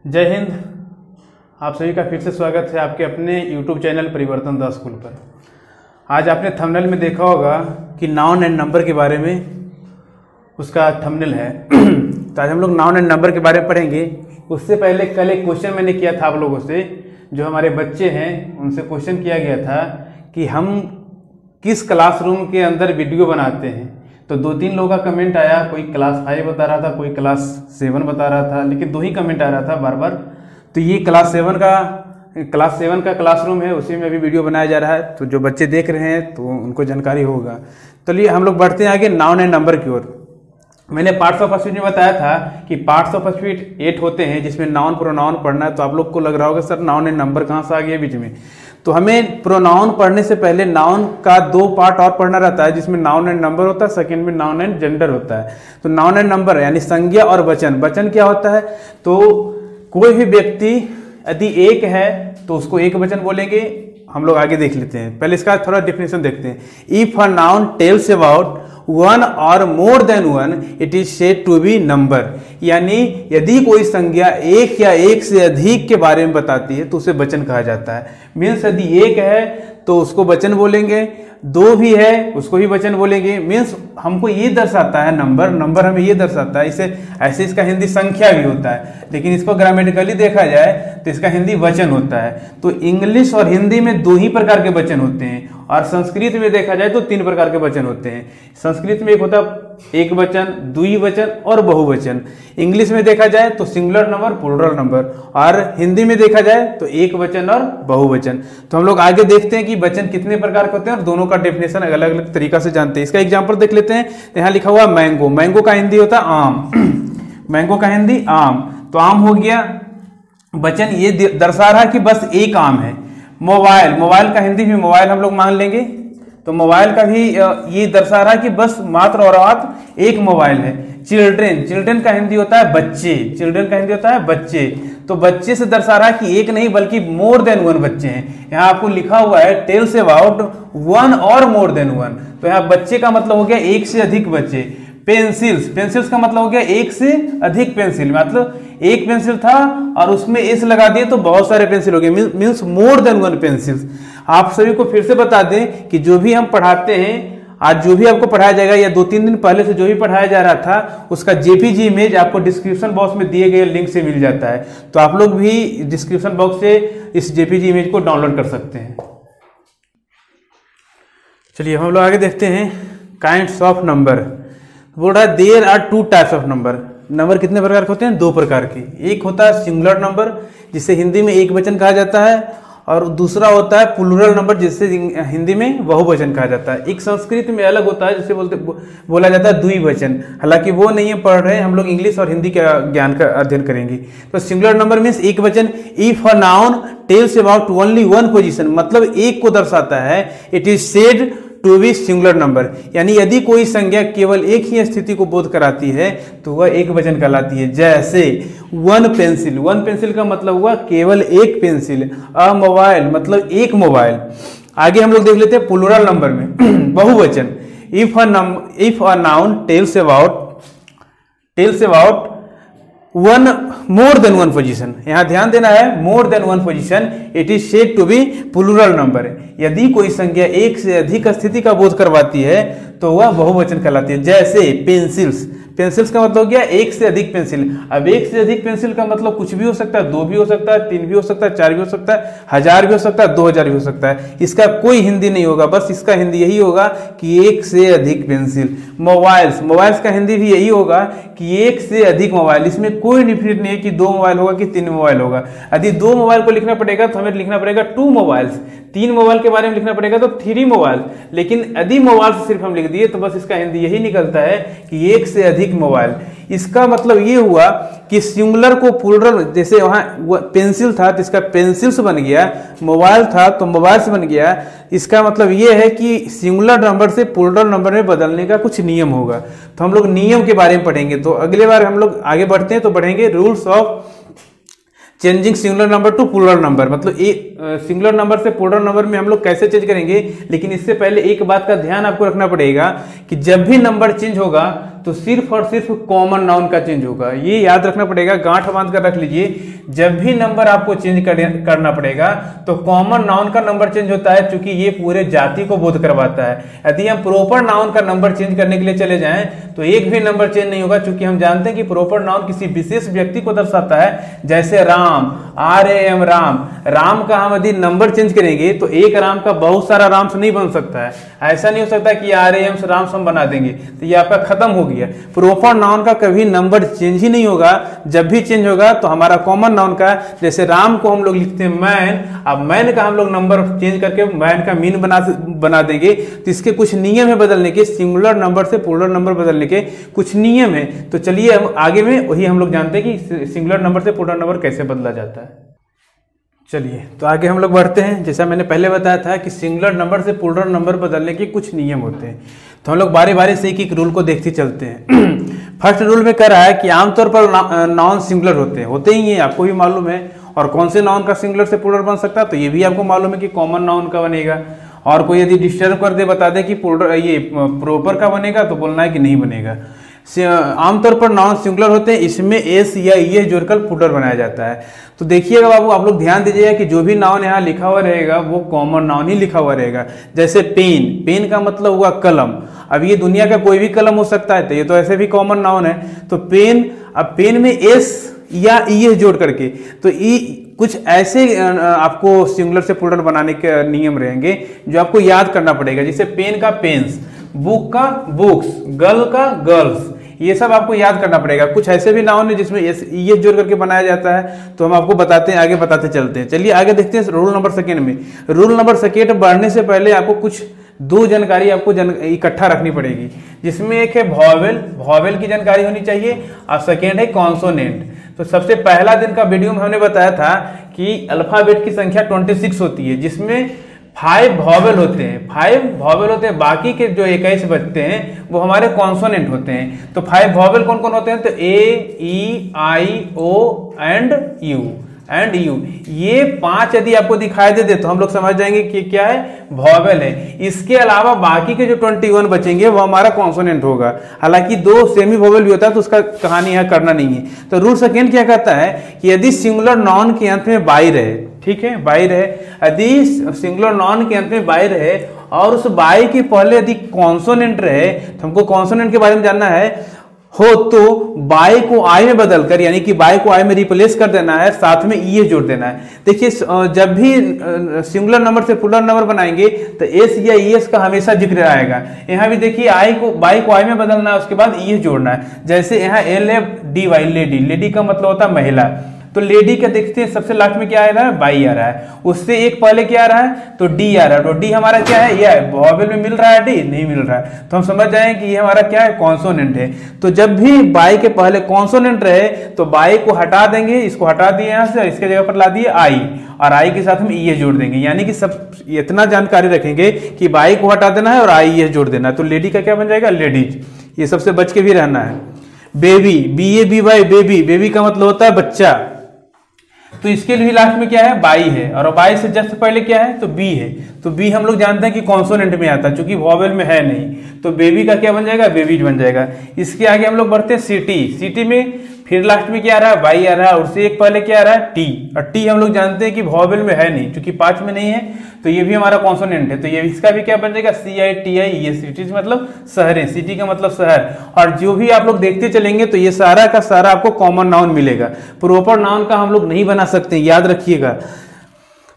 जय हिंद। आप सभी का फिर से स्वागत है आपके अपने YouTube चैनल परिवर्तन द स्कूल पर। आज आपने थंबनेल में देखा होगा कि नाउन एंड नंबर के बारे में उसका थंबनेल है। तो आज हम लोग नाउन एंड नंबर के बारे में पढ़ेंगे। उससे पहले कल एक क्वेश्चन मैंने किया था आप लोगों से, जो हमारे बच्चे हैं उनसे क्वेश्चन किया गया था कि हम किस क्लासरूम के अंदर वीडियो बनाते हैं। तो 2-3 लोगों का कमेंट आया, कोई क्लास 5 बता रहा था, कोई क्लास 7 बता रहा था, लेकिन 2 ही कमेंट आ रहा था बार बार। तो ये क्लास 7 का क्लासरूम है, उसी में अभी वीडियो बनाया जा रहा है। तो जो बच्चे देख रहे हैं तो उनको जानकारी होगा। चलिए हम लोग बढ़ते हैं आगे नाउन एंड नंबर की ओर। मैंने पार्ट्स ऑफ स्पीच में बताया था कि पार्ट्स ऑफ स्पीच 8 होते हैं, जिसमें नाउन प्रोनाउन पढ़ना है। तो आप लोग को लग रहा होगा सर नाउन एंड नंबर कहाँ से आ गया बीच में। तो हमें प्रोनाउन पढ़ने से पहले नाउन का 2 पार्ट और पढ़ना रहता है, जिसमें नाउन एंड नंबर होता है, सेकंड में नाउन एंड जेंडर होता है। तो नाउन एंड नंबर यानी संज्ञा और वचन। वचन क्या होता है? तो कोई भी व्यक्ति यदि एक है तो उसको एक वचन बोलेंगे। हम लोग आगे देख लेते हैं, पहले इसका थोड़ा डिफिनेशन देखते हैं। If a noun tells about one or more than one it is said to be number. यानी यदि कोई संज्ञा एक या एक से अधिक के बारे में बताती है तो उसे वचन कहा जाता है। मीन्स यदि एक है तो उसको वचन बोलेंगे, 2 भी है उसको ही वचन बोलेंगे। मीन्स हमको ये दर्शाता है नंबर हमें ये दर्शाता है। इसे ऐसे इसका हिंदी संख्या भी होता है, लेकिन इसको ग्रामेटिकली देखा जाए तो इसका हिंदी वचन होता है। तो इंग्लिश और हिंदी में 2 ही प्रकार के वचन होते हैं, और संस्कृत में देखा जाए तो 3 प्रकार के वचन होते हैं। संस्कृत में एक होता है एक वचन, द्विवचन और बहुवचन। इंग्लिश में देखा जाए तो सिंगुलर नंबर, प्लूरल नंबर, और हिंदी में देखा जाए तो एक वचन और बहुवचन। तो हम लोग आगे देखते हैं कि वचन कितने प्रकार के होते हैं और दोनों का डेफिनेशन अलग अलग तरीका से जानते हैं। इसका एग्जांपल देख लेते हैं। यहाँ लिखा हुआ मैंगो। मैंगो का हिंदी होता है आम। मैंगो का हिंदी आम। तो आम हो गया वचन, ये दर्शा रहा है कि बस एक आम है। मोबाइल, मोबाइल का हिंदी भी मोबाइल हम लोग मान लेंगे। तो मोबाइल का भी ये दर्शा रहा है कि बस मात्र और मात्र एक मोबाइल है। चिल्ड्रेन, चिल्ड्रेन का हिंदी होता है बच्चे। चिल्ड्रेन का हिंदी होता है बच्चे। तो बच्चे से दर्शा रहा है कि एक नहीं बल्कि मोर देन 1 बच्चे हैं। यहाँ आपको लिखा हुआ है टेल्स अबाउट 1 और मोर देन 1। तो यहाँ बच्चे का मतलब हो गया एक से अधिक बच्चे। पेंसिल्स, पेंसिल्स का मतलब हो गया एक से अधिक पेंसिल। मतलब एक पेंसिल था और उसमें एस लगा दिए तो बहुत सारे पेंसिल हो गए। Means more than 1 pencils. आप सभी को फिर से बता दें कि जो भी हम पढ़ाते हैं, आज जो भी आपको पढ़ाया जाएगा या 2-3 दिन पहले से जो भी पढ़ाया जा रहा था, उसका जेपीजी इमेज आपको डिस्क्रिप्शन बॉक्स में दिए गए लिंक से मिल जाता है। तो आप लोग भी डिस्क्रिप्शन बॉक्स से इस जेपीजी इमेज को डाउनलोड कर सकते हैं। चलिए हम लोग आगे देखते हैं। Kinds of number. बोल रहा है there are 2 types of number. Number कितने प्रकार के होते हैं? 2 प्रकार के। एक होता है सिंगुलर नंबर, जिसे हिंदी में एक वचन कहा जाता है, और दूसरा होता है प्लूरल नंबर, जिसे हिंदी में बहुवचन कहा जाता है। एक संस्कृत में अलग होता है, जिसे बोला जाता है द्विवचन। हालांकि वो नहीं है पढ़ रहे हैं, हम लोग इंग्लिश और हिंदी का ज्ञान का अध्ययन करेंगे। तो सिंगुलर नंबर मीन्स एक वचन। If a noun tells about only 1 position, मतलब एक को दर्शाता है, it is said to be singular number. यानी यदि कोई संज्ञा केवल एक ही स्थिति को बोध कराती है तो वह एक वचन कहलाती है। जैसे 1 पेंसिल, 1 पेंसिल का मतलब हुआ केवल एक पेंसिल। अ मोबाइल मतलब एक मोबाइल। आगे हम लोग देख लेते हैं प्लूरल नंबर में बहुवचन। If a noun tells about 1 more than 1 position. यहां ध्यान देना है, more than 1 position it is said to be plural number. यदि कोई संज्ञा एक से अधिक स्थिति का बोध करवाती है तो वह बहुवचन कहलाती है। जैसे पेंसिल्स, पेंसिल्स का मतलब हो गया एक से अधिक पेंसिल। अब एक से अधिक पेंसिल का मतलब कुछ भी हो सकता है, 2 भी हो सकता है, 3 भी हो सकता है, 4 भी हो सकता है, 1000 भी हो सकता है, 2000 भी हो सकता है। इसका कोई हिंदी नहीं होगा, बस इसका हिंदी यही होगा कि एक से अधिक पेंसिल। मोबाइल्स, मोबाइल्स का हिंदी भी यही होगा कि एक से अधिक मोबाइल। इसमें कोई डिफरेंट नहीं है कि 2 मोबाइल होगा कि 3 मोबाइल होगा। यदि 2 मोबाइल को लिखना पड़ेगा तो हमें लिखना पड़ेगा 2 मोबाइल्स। 3 मोबाइल के बारे में लिखना पड़ेगा तो 3 मोबाइल। लेकिन यदि मोबाइल से सिर्फ हम लिख दिए तो बस इसका हिंदी यही निकलता है कि एक से अधिक मोबाइल। इसका मतलब ये हुआ कि सिंगुलर को प्लूरल, जैसे वहां पेंसिल था तो इसका पेंसिल्स बन गया, मोबाइल था तो मोबाइल्स बन गया। इसका मतलब ये है कि सिंगुलर नंबर से प्लूरल नंबर में बदलने का कुछ नियम होगा। तो हम लोग नियम के बारे में पढ़ेंगे। तो अगले बार हम लोग आगे बढ़ते हैं तो पढ़ेंगे rules of changing singular number to plural number. मतलब सिंगुलर नंबर से प्लूरल नंबर में हम लोग कैसे चेंज करेंगे। लेकिन इससे पहले एक बात का ध्यान आपको रखना पड़ेगा कि जब भी नंबर चेंज होगा तो सिर्फ और सिर्फ कॉमन नाउन का चेंज होगा। ये याद रखना पड़ेगा, गांठ बांध कर रख लीजिए। जब भी नंबर आपको चेंज करना पड़ेगा तो कॉमन नाउन का नंबर चेंज होता है, क्योंकि ये पूरे जाति को बोध करवाता है। यदि हम प्रॉपर नाउन का नंबर चेंज करने के लिए चले जाएं तो एक भी नंबर चेंज नहीं होगा, क्योंकि हम जानते हैं कि प्रॉपर नाउन किसी विशेष व्यक्ति को दर्शाता है। जैसे राम, RAM राम, राम का हम यदि नंबर चेंज करेंगे तो एक राम का बहुत सारा राम से नहीं बन सकता है। ऐसा नहीं हो सकता कि RAM से राम सम बना देंगे, तो ये आपका खत्म हो गया। प्रॉपर नाउन का कभी नंबर चेंज ही नहीं होगा। जब भी चेंज होगा तो हमारा कॉमन नाउन का, जैसे राम को हम लोग लिखते हैं मैन, अब मैन का हम लोग नंबर चेंज करके मैन का मीन बना देंगे। तो इसके कुछ नियम है बदलने के, सिंगुलर नंबर से प्लूरल नंबर बदलने के कुछ नियम है। तो चलिए हम आगे में वही हम लोग जानते हैं कि सिंगुलर नंबर से प्लूरल नंबर कैसे बदला जाता है। चलिए तो आगे हम लोग बढ़ते हैं। जैसा मैंने पहले बताया था कि सिंगुलर नंबर से प्लूरल नंबर बदलने के कुछ नियम होते हैं, तो हम लोग बारी बारी से एक एक रूल को देखते चलते हैं। फर्स्ट रूल में कह रहा है कि आमतौर पर नाउन सिंगुलर होते ही हैं, आपको भी मालूम है। और कौन से नाउन का सिंगुलर से प्लूरल बन सकता है, तो ये भी आपको मालूम है कि कॉमन नाउन का बनेगा। और कोई यदि डिस्टर्ब कर दे, बता दे कि ये प्रॉपर का बनेगा, तो बोलना है कि नहीं बनेगा। आमतौर पर नाउन सिंगुलर होते हैं, इसमें एस या ई जोड़कर प्लूरल बनाया जाता है। तो देखिएगा बाबू, आप लोग ध्यान दीजिएगा कि जो भी नाउन यहाँ लिखा हुआ रहेगा वो कॉमन नाउन ही लिखा हुआ रहेगा। जैसे पेन, पेन का मतलब हुआ कलम। अब ये दुनिया का कोई भी कलम हो सकता है, तो ये तो ऐसे भी कॉमन नाउन है। तो पेन, अब पेन में एस या ई जोड़ करके, तो ई कुछ ऐसे आपको सिंगुलर से प्लूरल बनाने के नियम रहेंगे जो आपको याद करना पड़ेगा। जैसे पेन का पेन्स, बुक का बुक्स, गर्ल का गर्ल्स, ये सब आपको याद करना पड़ेगा। कुछ ऐसे भी नाउन है जिसमें ये जोड़ करके बनाया जाता है, तो हम आपको बताते हैं, आगे बताते चलते हैं। चलिए आगे देखते हैं रूल नंबर सेकेंड में। रूल नंबर सेकेंड बढ़ने से पहले आपको कुछ दो जानकारी आपको इकट्ठा रखनी पड़ेगी, जिसमें एक है वॉवेल, वॉवेल की जानकारी होनी चाहिए, और सेकेंड है कॉन्सोनेंट। तो सबसे पहला दिन का वीडियो में हमने बताया था कि अल्फाबेट की संख्या 26 होती है, जिसमें 5 वॉवेल होते हैं, 5 वॉवेल होते हैं। बाकी के जो 21 बचते हैं वो हमारे कॉन्सोनेंट होते हैं। तो 5 वॉवेल कौन कौन होते हैं, तो A, E, I, O and U। ये 5 यदि आपको दिखाई दे तो हम लोग समझ जाएंगे कि क्या है, वॉवेल है। इसके अलावा बाकी के जो 21 बचेंगे वो हमारा कॉन्सोनेंट होगा। हालांकि 2 सेमी वॉवेल भी होता है, तो उसका कहानी यहाँ करना नहीं है। तो रूल सेकेंड क्या कहता है कि यदि सिंगुलर नाउन के अंत में बाई रहे, ठीक है, बाई रहे, यदि सिंगुलर नाउन के अंत में बाई रहे और उस बाई के पहले यदि कॉन्सोनेंट रहे, तो हमको कॉन्सोनेंट के बारे में जानना है हो, तो बाई को आई में बदलकर, यानी कि बाई को आई में रिप्लेस कर देना है, साथ में ई जोड़ देना है। देखिए जब भी सिंगुलर नंबर से प्लूरल नंबर बनाएंगे तो एस या ई एस का हमेशा जिक्र आएगा। यहाँ भी देखिए बाई को आई में बदलना है, उसके बाद ई जोड़ना है। जैसे यहाँ LADY, लेडी, लेडी का मतलब होता है महिला। तो लेडी का देखते हैं सबसे लास्ट में क्या आ रहा है, बाई आ रहा है। उससे एक पहले क्या आ रहा है, तो डी आ रहा है। तो डी हमारा क्या है, यह है। वॉवेल में मिल रहा है डी, नहीं मिल रहा है, तो हम समझ जाएंगे कि ये हमारा क्या है, कॉन्सोनेंट है। तो जब भी बाई के पहले कॉन्सोनेंट रहे तो बाई को हटा देंगे, इसको हटा दिए यहाँ से, इसके जगह पर ला दिए आई, और आई के साथ में ई जोड़ देंगे। यानी कि सब इतना जानकारी रखेंगे कि बाई को हटा देना है और आई ये जोड़ देना है। तो लेडी का क्या बन जाएगा, लेडीज। ये सबसे बच के भी रहना है। बेबी, BABY, बेबी, बेबी का मतलब होता है बच्चा। तो इसके लिए लास्ट में क्या है, बाई है, और बाई से जस्ट पहले क्या है, तो बी है। तो बी हम लोग जानते हैं कि कॉन्सोनेंट में आता है, चूंकि वॉवेल में है नहीं। तो बेबी का क्या बन जाएगा, बेबीज बन जाएगा। इसके आगे हम लोग बढ़ते हैं सिटी। सिटी में फिर लास्ट में क्या आ रहा है, बाई आ रहा है, और उससे एक पहले क्या आ रहा है, टी। और टी हम लोग जानते हैं कि वॉवेल में है नहीं, क्योंकि 5 में नहीं है, तो ये भी हमारा कॉन्सोनेंट है। तो ये इसका भी क्या बन जाएगा, CITI। ये सिटीज मतलब शहरें, सिटी का मतलब शहर। और जो भी आप लोग देखते चलेंगे तो ये सारा का सारा आपको कॉमन नाउन मिलेगा। प्रॉपर नाउन का हम लोग नहीं बना सकते, याद रखिएगा।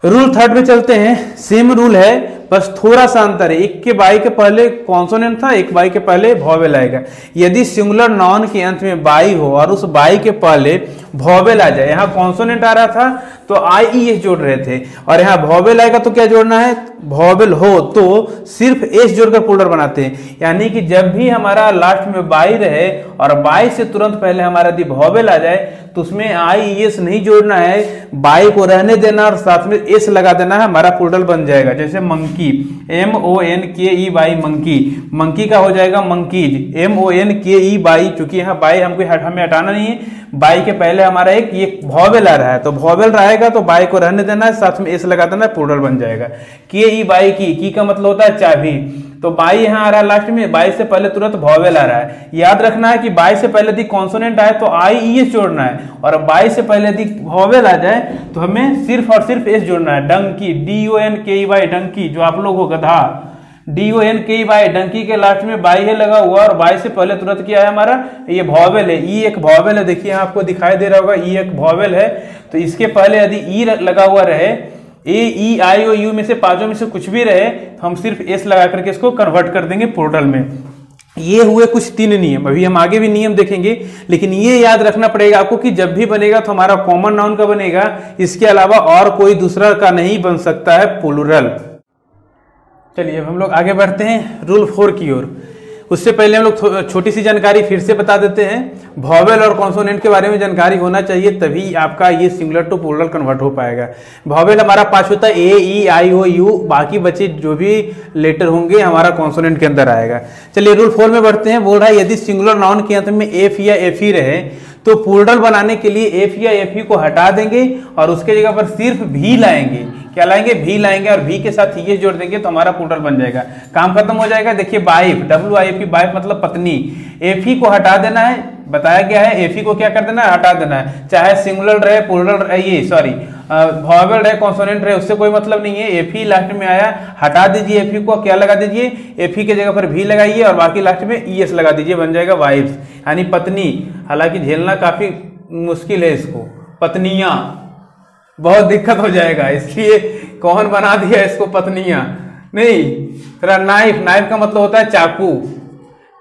रूल थर्ड में चलते हैं। सेम रूल है, बस थोड़ा सा अंतर है। एक के बाई के पहले कॉन्सोनेंट था, एक बाई के पहले वॉवेल आएगा। यदि सिंगुलर नाउन के अंत में बाई हो और उस बाई के पहले वॉवेल आ जाए, यहाँ कॉन्सोनेंट आ रहा था तो IES जोड़ रहे थे, और यहाँ वॉवेल आएगा तो क्या जोड़ना है, वॉवेल हो तो सिर्फ एस जोड़कर प्लूरल बनाते हैं। यानी कि जब भी हमारा लास्ट में बाई रहे और बाई से तुरंत पहले हमारा यदि वॉवेल आ जाए तो उसमें IES नहीं जोड़ना है, बाई को रहने देना और साथ में एस लगा देना है, हमारा प्लूरल बन जाएगा। जैसे मंकी, MONKEY, मंकी, मंकी का हो जाएगा मंकीज, MONKEY। चूंकि यहाँ बाई हमको हमें हटाना नहीं है, बाई के पहले हमारा एक ये वॉवेल आ रहा है, तो वॉवेल रहेगा आएगा तो बाई को रहने देना है, साथ में एस लगा देना है, प्लूरल बन जाएगा। के ई बाई की का मतलब होता है चाबी, तो बाई यहाँ आ रहा है लास्ट में, बाई से पहले तुरंत वॉवेल आ रहा है। याद रखना है कि बाई से पहले यदि कॉन्सोनेंट आए तो आई ई एस जोड़ना है, और बाई से पहले यदि वॉवेल आ जाए तो हमें सिर्फ और सिर्फ एस जोड़ना है। डंकी, DONKEY, डंकी, जो आप लोग हो गधा, DONKEY, डंकी के लास्ट में बाई है लगा हुआ, और बाई से पहले तुरंत क्या है हमारा, ये वॉवेल है, ई एक वॉवेल है। देखिए आपको दिखाई दे रहा होगा, ई एक वॉवेल है, तो इसके पहले यदि ई लगा हुआ रहे, AEIOU में से पांचों में से कुछ भी रहे, तो हम सिर्फ एस लगा करके इसको कन्वर्ट कर देंगे प्लूरल में। ये हुए कुछ 3 नियम, अभी हम आगे भी नियम देखेंगे, लेकिन ये याद रखना पड़ेगा आपको कि जब भी बनेगा तो हमारा कॉमन नाउन का बनेगा, इसके अलावा और कोई दूसरा का नहीं बन सकता है प्लूरल। चलिए अब हम लोग आगे बढ़ते हैं रूल 4 की ओर। उससे पहले हम लोग छोटी सी जानकारी फिर से बता देते हैं। वॉवेल और कॉन्सोनेंट के बारे में जानकारी होना चाहिए, तभी आपका ये सिंगुलर टू प्लूरल कन्वर्ट हो पाएगा। वॉवेल हमारा 5 होता है, AEIOU, बाकी बचे जो भी लेटर होंगे हमारा कॉन्सोनेंट के अंदर आएगा। चलिए रूल 4 में बढ़ते हैं। बोल रहा है यदि सिंगुलर नाउन के अंत में एफ या एफी रहे तो प्लूरल बनाने के लिए एफ या एफी को हटा देंगे और उसके जगह पर सिर्फ भी लाएंगे। क्या लाएंगे? भी लाएंगे, और भी के साथ ये जोड़ देंगे तो हमारा प्लूरल बन जाएगा, काम खत्म हो जाएगा। देखिए वाइफ, WIFE, वाइफ मतलब पत्नी, एफी को हटा देना है, बताया गया है एफी को क्या कर देना है, हटा देना है। चाहे सिंगुलर रहे, प्लूरल रहे, वॉवेल रहे, कॉन्सोनेंट रहे, उससे कोई मतलब नहीं है। एफी लास्ट में आया, हटा दीजिए एफी को, क्या लगा दीजिए, एफी के जगह पर भी लगाइए और बाकी लास्ट में ईएस लगा दीजिए, बन जाएगा वाइफ्स, यानी पत्नी। हालांकि झेलना काफी मुश्किल है इसको, पत्नियां, बहुत दिक्कत हो जाएगा, इसलिए कौन बना दिया इसको पत्नियां नहीं। फिर नाइफ, नाइफ का मतलब होता है चाकू,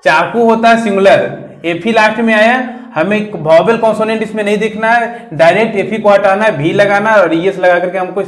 चाकू होता है सिंगुलर। एफी लास्ट में आया, हमें वॉवेल कॉन्सोनेंट इसमें नहीं दिखना है, डायरेक्ट एफी को हटाना है, भी लगाना है और ईएस लगा करके हमको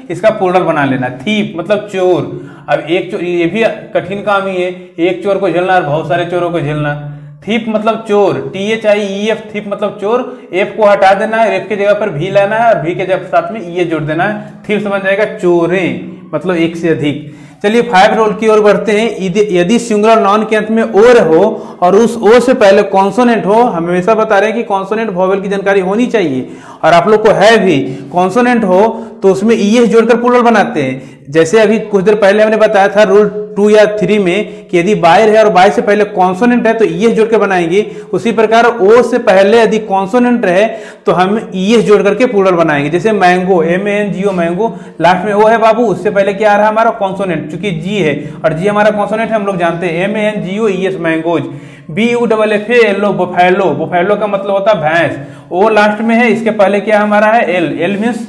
इसका प्लूरल बना लेना है। थीप मतलब चोर। अब एक चोर, ये भी कठिन काम ही है, एक चोर को झेलना और बहुत सारे चोरों को झेलना। थीप मतलब चोर, THIEF, थीप मतलब चोर। एफ को हटा देना है, एफ की जगह पर भी लाना है और भी के जगह साथ में ये जोड़ देना है, थीप बन जाएगा चोरें, मतलब एक से अधिक। चलिए 5 रूल की ओर बढ़ते हैं। यदि सिंगुलर नाउन के अंत में ओर हो और उस ओ से पहले कॉन्सोनेंट हो, हम हमेशा बता रहे हैं कि कॉन्सोनेंट वॉवेल की जानकारी होनी चाहिए और आप लोग को है भी। कॉन्सोनेंट हो तो उसमें ईएस जोड़कर प्लूरल बनाते हैं। जैसे अभी कुछ देर पहले हमने बताया था रूल 2 या 3 में कि यदि बाय है और बाय से पहले कॉन्सोनेंट है तो ईएस जोड़ के बनाएंगे। उसी प्रकार ओ से पहले यदि कॉन्सोनेंट रहे तो हम ईएस जोड़ करके प्लूरल बनाएंगे। जैसे मैंगो, MANGO, मैंगो, लास्ट में ओ है बाबू, उससे पहले क्या आ रहा है हमारा कॉन्सोनेंट, चूंकि जी है और जी हमारा कॉन्सोनेंट है, हम लोग जानते हैं MANGOES, mangoes. BUFFA, yellow, buffalo, buffalo का मतलब होता है भैंस। ओ लास्ट में है, इसके पहले क्या हमारा है एल मीन्स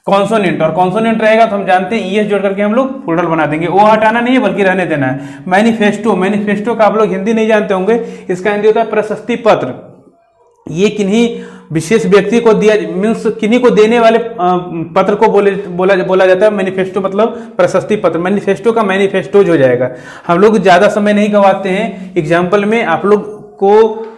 कॉन्सोनेंट, और कॉन्सोनेंट रहेगा तो हम जानते हैं ईएस जोड़ करके हम लोग प्लूरल बना देंगे। ओ हटाना नहीं है बल्कि रहने देना है। मैनिफेस्टो, मैनिफेस्टो का आप लोग हिंदी नहीं जानते होंगे, इसका हिंदी होता है प्रशस्ति पत्र। ये किन्हीं विशेष व्यक्ति को दिया, मीन्स किन्हीं को देने वाले पत्र को बोला जाता है मैनिफेस्टो, मतलब प्रशस्ति पत्र। मैनिफेस्टो का मैनिफेस्टोज हो जाएगा। हम लोग ज्यादा समय नहीं गवाते हैं, एग्जाम्पल में आप लोग को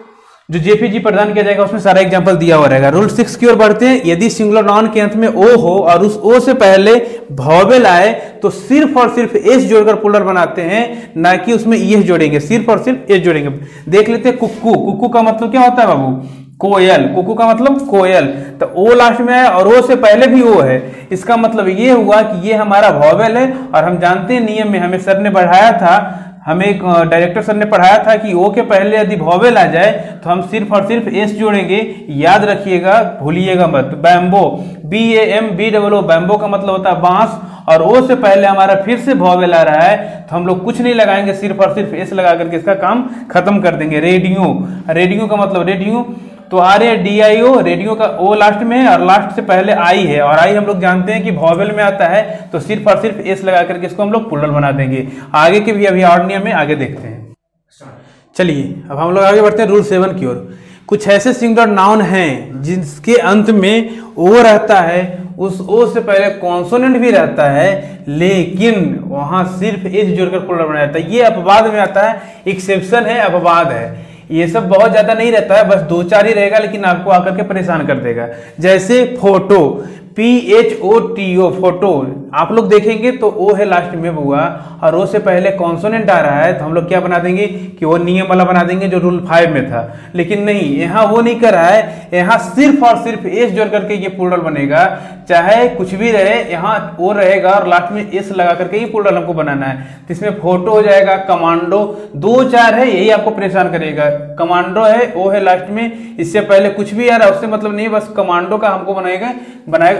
जो JPG प्रदान किया जाएगा उसमें सारा एग्जांपल दिया हुआ रहेगा। रूल 6 की ओर बढ़ते हैं। यदि सिंगुलर नाउन के अंत में ओ हो और उस ओ से पहले वॉवेल आए तो सिर्फ और सिर्फ एस जोड़कर प्लूरल बनाते हैं, ना कि उसमें ईएस जोड़ेंगे, सिर्फ और सिर्फ एस जोड़ेंगे। देख लेते हैं कुक्कू, कुक्कू का मतलब क्या होता है बाबू, कोयल, कुक्कू का मतलब कोयल। तो ओ लास्ट में है और ओ से पहले भी ओ है, इसका मतलब ये हुआ कि ये हमारा वॉवेल है। और हम जानते हैं नियम में हमें सर ने बढ़ाया था, हमें एक डायरेक्टर सर ने पढ़ाया था कि ओ के पहले यदि वॉवेल आ जाए तो हम सिर्फ और सिर्फ एस जोड़ेंगे। याद रखिएगा, भूलिएगा मत। बैम्बो, BAMBOO, बैम्बो का मतलब होता है बांस, और ओ से पहले हमारा फिर से वॉवेल आ रहा है तो हम लोग कुछ नहीं लगाएंगे, सिर्फ और सिर्फ एस लगा करके इसका काम खत्म कर देंगे। रेडियो, रेडियो का मतलब रेडियो, तो RADIO, रेडियो का ओ लास्ट में है और लास्ट से पहले आई है, और आई हम लोग जानते हैं कि वॉवेल में आता है तो सिर्फ और सिर्फ एस लगा करके इसको हम लोग प्लूरल बना देंगे। आगे के भी अभी और नियम में आगे देखते हैं। चलिए अब हम लोग आगे बढ़ते हैं रूल 7 की ओर। कुछ ऐसे सिंगुलर नाउन हैं जिसके अंत में ओ रहता है, उस ओ से पहले कॉन्सोनेंट भी रहता है, लेकिन वहां सिर्फ एस जोड़कर प्लूरल बनाया जाता है। ये अपवाद में आता है, एक्सेप्शन है, अपवाद है। ये सब बहुत ज्यादा नहीं रहता है, बस 2-4 ही रहेगा, लेकिन आपको आकर के परेशान कर देगा। जैसे फोटो, PHOTO फोटो, आप लोग देखेंगे तो ओ है लास्ट में हुआ और ओ से पहले कॉन्सोनेंट आ रहा है तो हम लोग क्या बना देंगे कि वो नियम वाला बना देंगे जो रूल 5 में था। लेकिन नहीं, यहाँ वो नहीं कर रहा है, यहाँ सिर्फ और सिर्फ एस जोड़ करके ये प्लूरल बनेगा, चाहे कुछ भी रहे, यहाँ ओ रहेगा और लास्ट में एस लगा करके ये प्लूरल हमको बनाना है। तो इसमें फोटो हो जाएगा, कमांडो, 2-4 है यही आपको परेशान करेगा। कमांडो है, ओ है लास्ट में, इससे पहले कुछ भी आ रहा है उससे मतलब नहीं, बस कमांडो का हमको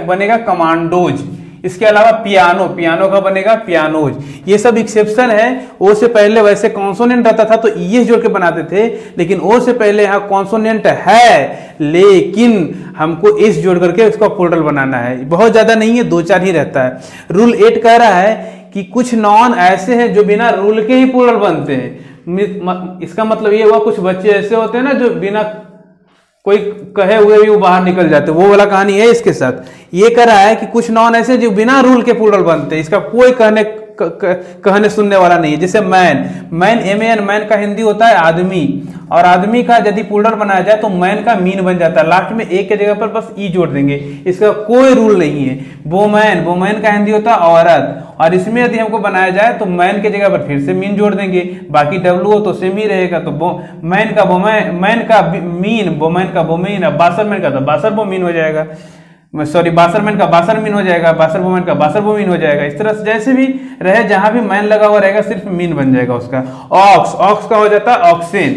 बनेगा कमांडोज। इसके अलावा पियानो, पियानो का बनेगा पियानोज। ये सब एक्सेप्शन है। ओ से पहले वैसे कॉन्सोनेंट रहता था तो ईएस जोड़ के बनाते थे, लेकिन ओ से पहले यहाँ कॉन्सोनेंट है लेकिन हमको एस जोड़ करके उसका प्लूरल बनाना है। बहुत ज्यादा नहीं है, 2-4 ही रहता है। रूल 8 कह रहा है कि कुछ नॉन ऐसे हैं जो बिना रूल के ही प्लूरल बनते हैं। इसका मतलब ये हुआ कुछ बच्चे ऐसे होते हैं ना जो बिना कोई कहे हुए भी वो बाहर निकल जाते, वो वाला कहानी है इसके साथ। ये कह रहा है कि कुछ नॉन ऐसे जो बिना रूल के प्लूरल बनते हैं, इसका कोई कहने सुनने वाला नहीं है। जैसे मैन, मैन MAN, मैन का हिंदी होता है आदमी, और आदमी का यदि प्लूरल बनाया जाए तो मैन का मीन बन जाता है, लास्ट में एक के जगह पर बस ई जोड़ देंगे, इसका कोई रूल नहीं है। वोमैन, वोमैन का हिंदी होता है औरत, और इसमें यदि हमको बनाया जाए तो मैन के जगह पर फिर से मीन जोड़ देंगे, बाकी डब्ल्यू हो तो सेम ही रहेगा। तो मैन का मैन का मीन, वोमैन का वोमेन, अब बासरमैन का तो बासर वोमीन हो जाएगा, सॉरी बासरमैन का बासर मीन हो जाएगा, बासर वोमैन का बासर वोमीन हो जाएगा। इस तरह से जैसे भी रहे, जहां भी मैन लगा हुआ रहेगा सिर्फ मीन बन जाएगा उसका। ऑक्स, ऑक्स का हो जाता है ऑक्सेन।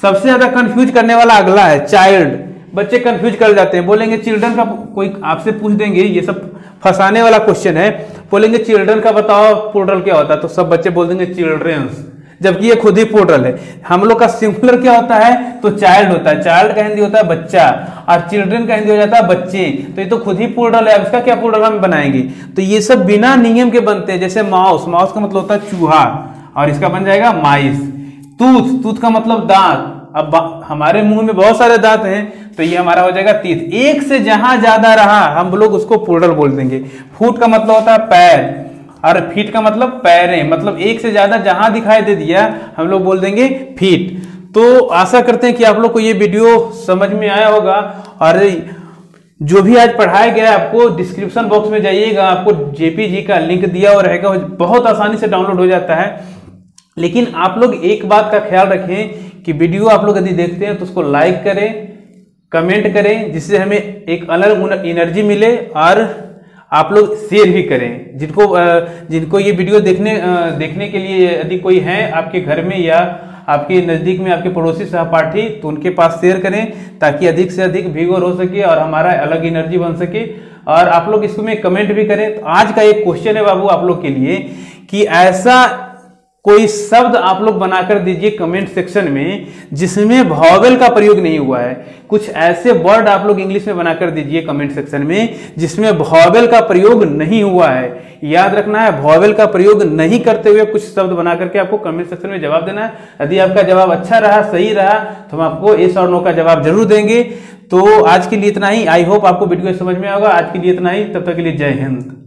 सबसे ज्यादा कंफ्यूज करने वाला अगला है चाइल्ड। बच्चे कंफ्यूज कर जाते हैं, बोलेंगे चिल्ड्रन का, कोई आपसे पूछ देंगे, ये सब फंसाने वाला क्वेश्चन है, बोलेंगे चिल्ड्रन का बताओ प्लूरल क्या होता है, तो सब बच्चे बोल देंगे चिल्ड्रंस, जबकि ये खुद ही प्लूरल है। हम लोग का सिंगुलर क्या होता है तो चाइल्ड होता है, चाइल्ड का हिंदी होता है बच्चा, और चिल्ड्रन का हिंदी हो जाता है बच्चे, तो ये तो खुद ही प्लूरल है। अब इसका क्या प्लूरल हम बनाएंगे, तो ये सब बिना नियम के बनते हैं। जैसे माउस, माउस का मतलब होता है चूहा, और इसका बन जाएगा माइस। टूथ, टूथ का मतलब दांत, अब हमारे मुंह में बहुत सारे दांत हैं तो ये हमारा हो जाएगा तीत। एक से जहां ज्यादा रहा हम लोग उसको प्लूरल बोल देंगे। फुट का मतलब होता है पैर, और फीट का मतलब पैरें, मतलब एक से ज्यादा जहां दिखाई दे दिया हम लोग बोल देंगे फीट। तो आशा करते हैं कि आप लोग को ये वीडियो समझ में आया होगा, और जो भी आज पढ़ाया गया है आपको डिस्क्रिप्शन बॉक्स में जाइएगा, आपको JPG का लिंक दिया हुआ रहेगा, बहुत आसानी से डाउनलोड हो जाता है। लेकिन आप लोग एक बात का ख्याल रखें कि वीडियो आप लोग यदि देखते हैं तो उसको लाइक करें, कमेंट करें, जिससे हमें एक अलग एनर्जी मिले, और आप लोग शेयर भी करें। जिनको ये वीडियो देखने के लिए यदि कोई है आपके घर में या आपके नज़दीक में आपके पड़ोसी सहपाठी, तो उनके पास शेयर करें ताकि अधिक से अधिक व्यूअर हो सके और हमारा अलग एनर्जी बन सके। और आप लोग इसमें कमेंट भी करें। तो आज का एक क्वेश्चन है बाबू आप लोग के लिए कि ऐसा कोई शब्द आप लोग बनाकर दीजिए कमेंट सेक्शन में जिसमें वॉवेल का प्रयोग नहीं हुआ है। कुछ ऐसे वर्ड आप लोग इंग्लिश में बनाकर दीजिए कमेंट सेक्शन में जिसमें वॉवेल का प्रयोग नहीं हुआ है। याद रखना है, वॉवेल का प्रयोग नहीं करते हुए कुछ शब्द बना करके आपको कमेंट सेक्शन में जवाब देना है। यदि आपका जवाब अच्छा रहा, सही रहा, तो हम आपको यस और नो का जवाब जरूर देंगे। तो आज के लिए इतना ही। आई होप आपको वीडियो समझ में आएगा। आज के लिए इतना ही, तब तक के लिए जय हिंद।